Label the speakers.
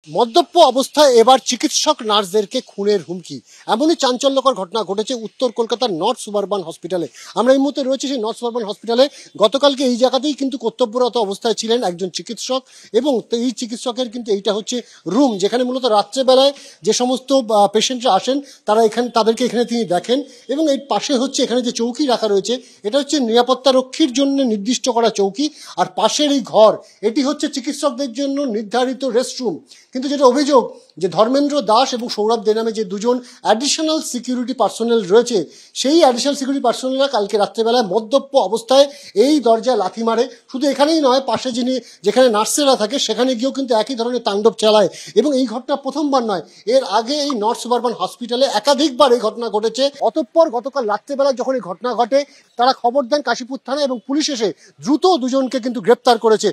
Speaker 1: মদ্যপ অবস্থায় এবার চিকিৎসক নার্সদেরকে খুনের হুমকি, এমনই চাঞ্চল্যকর ঘটনা ঘটেছে উত্তর কলকাতার নর্থ সুবারবান হসপিটালে। আমরা এই মুহূর্তে রয়েছে সেই নর্থ সুবারবান হসপিটালে। গতকালকে এই জায়গাতেই কিন্তু কর্তব্যরত অবস্থায় ছিলেন একজন চিকিৎসক, এবং এই চিকিৎসকের কিন্তু এইটা হচ্ছে রুম, যেখানে মূলত রাত্রেবেলায় যে সমস্ত পেশেন্টরা আসেন তারা তাদেরকে এখানে তিনি দেখেন। এবং এই পাশে হচ্ছে এখানে যে চৌকি রাখা রয়েছে, এটা হচ্ছে নিরাপত্তা রক্ষীর জন্য নির্দিষ্ট করা চৌকি, আর পাশের এই ঘর এটি হচ্ছে চিকিৎসকদের জন্য নির্ধারিত রেস্টরুম। কিন্তু যেটা অভিযোগ যে ধর্মেন্দ্র দাস এবং সৌরভ দে নামে যে দুজন অ্যাডিশনাল সিকিউরিটি পার্সোনেল রয়েছে, সেই অ্যাডিশনাল সিকিউরিটি পার্সোনেলরা কালকে রাত্রেবেলায় মদ্যপ অবস্থায় এই দরজায় লাথি মারে। শুধু এখানেই নয়, পাশে যেখানে নার্সেরা থাকে সেখানে গিয়েও কিন্তু একই ধরনের তাণ্ডব চালায়। এবং এই ঘটনা প্রথমবার নয়, এর আগে এই নর্থ সুবারবান হসপিটালে একাধিকবার এই ঘটনা ঘটেছে। অতঃপর গতকাল রাত্রেবেলা যখন এই ঘটনা ঘটে, তারা খবর দেন কাশীপুর থানায় এবং পুলিশ এসে দ্রুত দুজনকে কিন্তু গ্রেপ্তার করেছে।